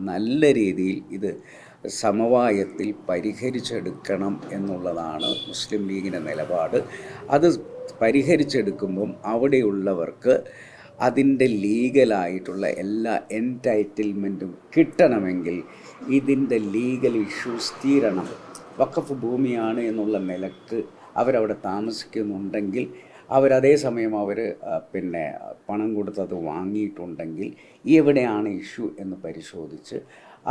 നല്ല രീതിയിൽ ഇത് സമവായത്തിൽ പരിഹരിച്ചെടുക്കണം എന്നുള്ളതാണ് മുസ്ലിം ലീഗിൻ്റെ നിലപാട്. അത് പരിഹരിച്ചെടുക്കുമ്പം അവിടെയുള്ളവർക്ക് അതിൻ്റെ ലീഗലായിട്ടുള്ള എല്ലാ എൻടൈറ്റിൽമെൻറ്റും കിട്ടണമെങ്കിൽ ഇതിൻ്റെ ലീഗൽ ഇഷ്യൂസ് തീരണം. വഖഫ് ഭൂമിയാണ് എന്നുള്ള നിലക്ക് അവരവിടെ താമസിക്കുന്നുണ്ടെങ്കിൽ അവരതേസമയം പിന്നെ പണം കൊടുത്തത് വാങ്ങിയിട്ടുണ്ടെങ്കിൽ എവിടെയാണ് ഇഷ്യൂ എന്ന് പരിശോധിച്ച്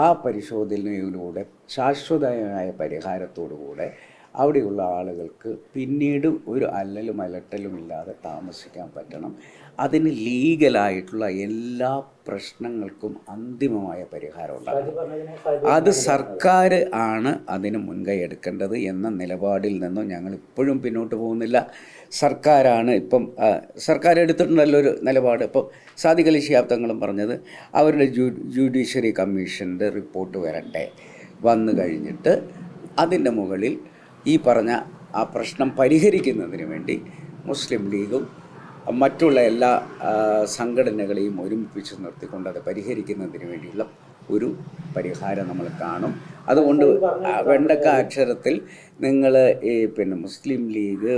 ആ പരിശോധനയിലൂടെ ശാശ്വതമായ പരിഹാരത്തോടുകൂടെ അവിടെയുള്ള ആളുകൾക്ക് പിന്നീട് ഒരു അല്ലലും അലട്ടലും ഇല്ലാതെ താമസിക്കാൻ പറ്റണം. അതിന് ലീഗലായിട്ടുള്ള എല്ലാ പ്രശ്നങ്ങൾക്കും അന്തിമമായ പരിഹാരം ഉണ്ടാകും. അത് സർക്കാർ ആണ് അതിന് മുൻകൈ എടുക്കേണ്ടത് എന്ന നിലപാടിൽ നിന്നും ഞങ്ങൾ ഇപ്പോഴും പിന്നോട്ട് പോകുന്നില്ല. സർക്കാരാണ് ഇപ്പം സർക്കാർ എടുത്തിട്ടുണ്ടല്ലോ ഒരു നിലപാട്. ഇപ്പം സാദിഖ് അലി ശിഹാബ് തങ്ങളും പറഞ്ഞത് അവരുടെ ജുഡീഷ്യറി കമ്മീഷൻ്റെ റിപ്പോർട്ട് വരട്ടെ, വന്നു കഴിഞ്ഞിട്ട് അതിൻ്റെ മുകളിൽ ഈ പറഞ്ഞ ആ പ്രശ്നം പരിഹരിക്കുന്നതിന് വേണ്ടി മുസ്ലിം ലീഗും മറ്റുള്ള എല്ലാ സംഘടനകളെയും ഒരുമിപ്പിച്ച് നിർത്തിക്കൊണ്ട് അത് പരിഹരിക്കുന്നതിന് വേണ്ടിയുള്ള ഒരു പരിഹാരം നമ്മൾ കാണും. അതുകൊണ്ട് വെണ്ടക്ക അക്ഷരത്തിൽ നിങ്ങൾ പിന്നെ മുസ്ലിം ലീഗ്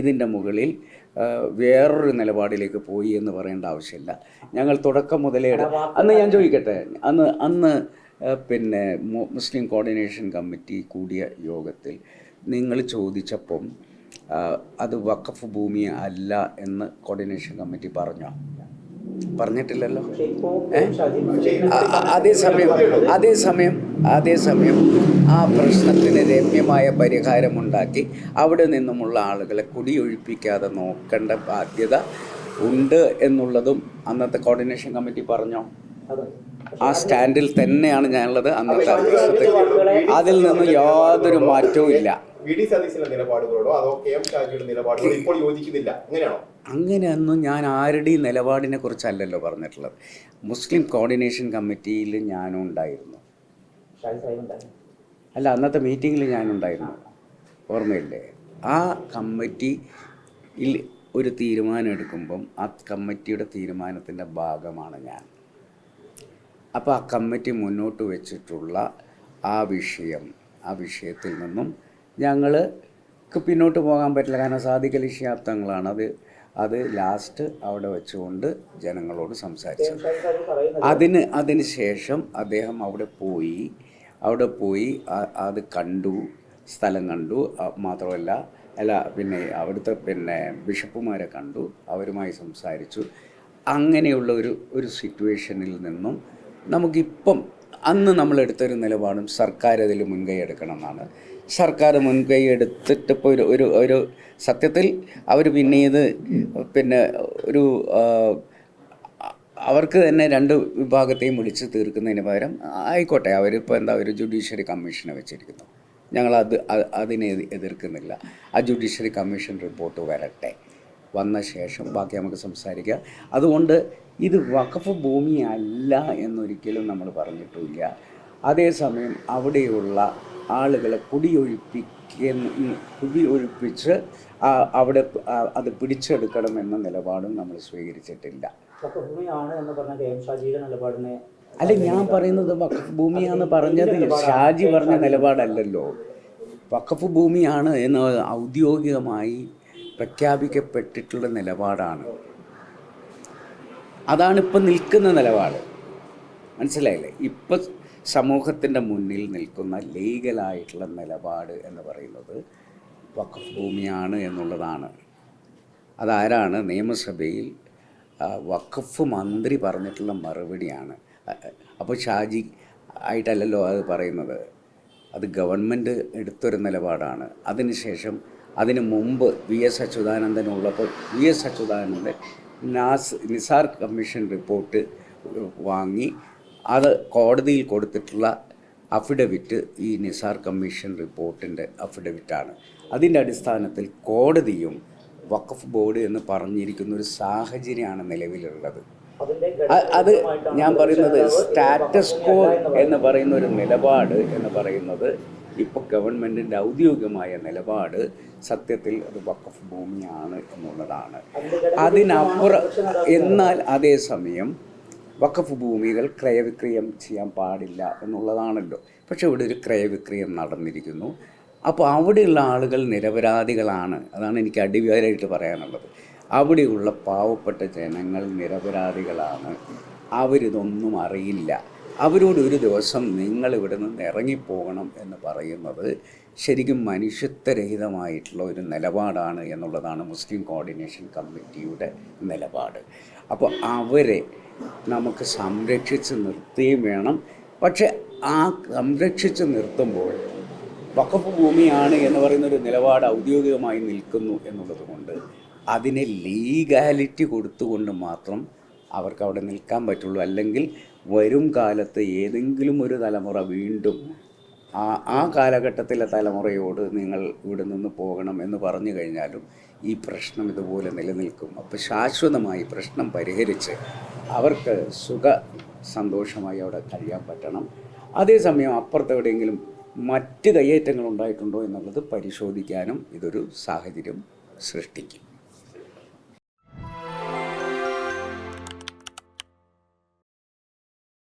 ഇതിൻ്റെ മുകളിൽ വേറൊരു നിലപാടിലേക്ക് പോയി എന്ന് പറയേണ്ട ആവശ്യമില്ല. ഞങ്ങൾ തുടക്കം മുതലേ അന്ന് ഞാൻ ചോദിക്കട്ടെ, അന്ന് പിന്നെ മുസ്ലിം കോർഡിനേഷൻ കമ്മിറ്റി കൂടിയ യോഗത്തിൽ നിങ്ങൾ ചോദിച്ചപ്പം അത് വഖഫ് ഭൂമി അല്ല എന്ന് കോർഡിനേഷൻ കമ്മിറ്റി പറഞ്ഞിട്ടില്ലല്ലോ. അതേസമയം ആ പ്രശ്നത്തിന് രമ്യമായ പരിഹാരമുണ്ടാക്കി അവിടെ നിന്നുമുള്ള ആളുകളെ കുടിയൊഴിപ്പിക്കാതെ നോക്കേണ്ട ബാധ്യത ഉണ്ട് എന്നുള്ളതും അന്നത്തെ കോർഡിനേഷൻ കമ്മിറ്റി പറഞ്ഞോ. ആ സ്റ്റാൻഡിൽ തന്നെയാണ് ഞാനുള്ളത്. അന്നത്തെ പ്രശ്നത്തിൽ അതിൽ നിന്നും യാതൊരു മാറ്റവും ഇല്ല. അങ്ങനെയൊന്നും ഞാൻ ആരുടെയും നിലപാടിനെ കുറിച്ചല്ലല്ലോ പറഞ്ഞിട്ടുള്ളത്. മുസ്ലിം കോർഡിനേഷൻ കമ്മിറ്റിയിൽ ഞാനും ഉണ്ടായിരുന്നു. അല്ല, അന്നത്തെ മീറ്റിങ്ങിൽ ഞാനുണ്ടായിരുന്നു, ഓർമ്മയില്ലേ? ആ കമ്മിറ്റിയിൽ ഒരു തീരുമാനം എടുക്കുമ്പം ആ കമ്മിറ്റിയുടെ തീരുമാനത്തിൻ്റെ ഭാഗമാണ് ഞാൻ. അപ്പോൾ ആ കമ്മിറ്റി മുന്നോട്ട് വെച്ചിട്ടുള്ള ആ വിഷയത്തിൽ നിന്നും ഞങ്ങൾക്ക് പിന്നോട്ട് പോകാൻ പറ്റില്ല. കാരണം സാദിഖ് അലി ശിഹാബ് തങ്ങളാണ് അത് ലാസ്റ്റ് അവിടെ വെച്ചുകൊണ്ട് ജനങ്ങളോട് സംസാരിച്ചത്. അതിന് ശേഷം അദ്ദേഹം അവിടെ പോയി അത് കണ്ടു, സ്ഥലം കണ്ടു. മാത്രമല്ല പിന്നെ അവിടുത്തെ പിന്നെ ബിഷപ്പുമാരെ കണ്ടു, അവരുമായി സംസാരിച്ചു. അങ്ങനെയുള്ള ഒരു സിറ്റുവേഷനിൽ നിന്നും നമുക്കിപ്പം അന്ന് നമ്മളെടുത്തൊരു നിലപാടും സർക്കാർ അതിൽ മുൻകൈ എടുക്കണം എന്നാണ്. സർക്കാർ മുൻകൈ എടുത്തിട്ടിപ്പോൾ ഒരു സത്യത്തിൽ അവർ പിന്നെ അവർക്ക് തന്നെ രണ്ട് വിഭാഗത്തെയും വിളിച്ച് തീർക്കുന്നതിന് പകരം ആയിക്കോട്ടെ, അവരിപ്പോൾ ഒരു ജുഡീഷ്യറി കമ്മീഷനെ വെച്ചിരിക്കുന്നു. ഞങ്ങൾ അതിനെ എതിർക്കുന്നില്ല. ആ ജുഡീഷ്യറി കമ്മീഷൻ റിപ്പോർട്ട് വരട്ടെ, വന്ന ശേഷം ബാക്കി നമുക്ക് സംസാരിക്കാം. അതുകൊണ്ട് ഇത് വഖഫ് ഭൂമിയല്ല എന്നൊരിക്കലും നമ്മൾ പറഞ്ഞിട്ടില്ല. അതേസമയം അവിടെയുള്ള ആളുകളെ കുടിയൊഴിപ്പിച്ച് അവിടെ അത് പിടിച്ചെടുക്കണം എന്ന നിലപാടും നമ്മൾ സ്വീകരിച്ചിട്ടില്ല. അല്ല, ഞാൻ പറയുന്നത് വഖഫ് ഭൂമിയാണെന്ന് പറഞ്ഞത് ഷാജി പറഞ്ഞ നിലപാടല്ലല്ലോ. വഖഫ് ഭൂമിയാണ് എന്ന് ഔദ്യോഗികമായി പ്രഖ്യാപിക്കപ്പെട്ടിട്ടുള്ള നിലപാടാണ്. അതാണിപ്പോൾ നിൽക്കുന്ന നിലപാട്. മനസ്സിലായില്ലേ? ഇപ്പം സമൂഹത്തിൻ്റെ മുന്നിൽ നിൽക്കുന്ന ലീഗലായിട്ടുള്ള നിലപാട് എന്ന് പറയുന്നത് വഖഫ് ഭൂമിയാണ് എന്നുള്ളതാണ്. അതാരാണ് നിയമസഭയിൽ വഖഫ് മന്ത്രി പറഞ്ഞിട്ടുള്ള മറുപടിയാണ്. അപ്പോൾ ഷാജി ആയിട്ടല്ലല്ലോ അത് പറയുന്നത്, അത് ഗവൺമെൻറ് എടുത്തൊരു നിലപാടാണ്. അതിനുശേഷം അതിന് മുമ്പ് VS അച്യുതാനന്ദൻ ഉള്ളപ്പോൾ VS Achuthanandan Nisar commission report വാങ്ങി അത് കോടതിയിൽ കൊടുത്തിട്ടുള്ള അഫിഡവിറ്റ് ഈ നിസാർ കമ്മീഷൻ റിപ്പോർട്ടിൻ്റെ അഫിഡവിറ്റാണ്. അതിൻ്റെ അടിസ്ഥാനത്തിൽ കോടതിയും വഖഫ് ബോർഡ് എന്ന് പറഞ്ഞിരിക്കുന്ന ഒരു സാഹചര്യമാണ് നിലവിലുള്ളത്. അത് ഞാൻ പറയുന്നത് സ്റ്റാറ്റസ് കോ എന്ന് പറയുന്ന ഒരു നിലപാട് എന്ന് പറയുന്നത് ഇപ്പോൾ ഗവൺമെൻറ്റിൻ്റെ ഔദ്യോഗികമായ നിലപാട് സത്യത്തിൽ അത് വഖഫ് ഭൂമിയാണ് എന്നുള്ളതാണ്. അതിനപ്പുറം എന്നാൽ അതേസമയം വഖഫ് ഭൂമികൾ ക്രയവിക്രയം ചെയ്യാൻ പാടില്ല എന്നുള്ളതാണല്ലോ. പക്ഷേ ഇവിടെ ഒരു ക്രയവിക്രയം നടന്നിരിക്കുന്നു. അപ്പോൾ അവിടെയുള്ള ആളുകൾ നിരപരാധികളാണ്. അതാണ് എനിക്ക് അടിവരായിട്ട് പറയാനുള്ളത്. അവിടെയുള്ള പാവപ്പെട്ട ജനങ്ങൾ നിരപരാധികളാണ്. അവരിതൊന്നും അറിയില്ല. അവരോട് ഒരു ദിവസം നിങ്ങൾ ഇവിടെ നിന്ന് ഇറങ്ങിപ്പോകണം എന്ന് പറയുന്നത് ശരിക്കും മനുഷ്യത്വരഹിതമായിട്ടുള്ള ഒരു നിലപാടാണ് എന്നുള്ളതാണ് മുസ്ലിം കോർഡിനേഷൻ കമ്മിറ്റിയുടെ നിലപാട്. അപ്പോൾ അവരെ നമുക്ക് സംരക്ഷിച്ച് നിർത്തുകയും വേണം. പക്ഷെ ആ സംരക്ഷിച്ച് നിർത്തുമ്പോൾ വഖഫ് ഭൂമിയാണ് എന്ന് പറയുന്നൊരു നിലപാട് ഔദ്യോഗികമായി നിൽക്കുന്നു എന്നുള്ളത് കൊണ്ട് അതിനെ ലീഗാലിറ്റി കൊടുത്തുകൊണ്ട് മാത്രം അവർക്ക് അവിടെ നിൽക്കാൻ പറ്റുള്ളൂ. അല്ലെങ്കിൽ വരും കാലത്ത് ഏതെങ്കിലും ഒരു തലമുറ വീണ്ടും ആ കാലഘട്ടത്തിലെ തലമുറയോട് നിങ്ങൾ ഇവിടെ നിന്ന് പോകണം എന്ന് പറഞ്ഞു കഴിഞ്ഞാലും ഈ പ്രശ്നം ഇതുപോലെ നിലനിൽക്കും. അപ്പോൾ ശാശ്വതമായി പ്രശ്നം പരിഹരിച്ച് അവർക്ക് സന്തോഷമായി അവിടെ കഴിയാൻ പറ്റണം. അതേസമയം അപ്പുറത്തെവിടെയെങ്കിലും മറ്റ് കയ്യേറ്റങ്ങൾ ഉണ്ടായിട്ടുണ്ടോ എന്നുള്ളത് പരിശോധിക്കാനും ഇതൊരു സാഹചര്യം സൃഷ്ടിക്കും.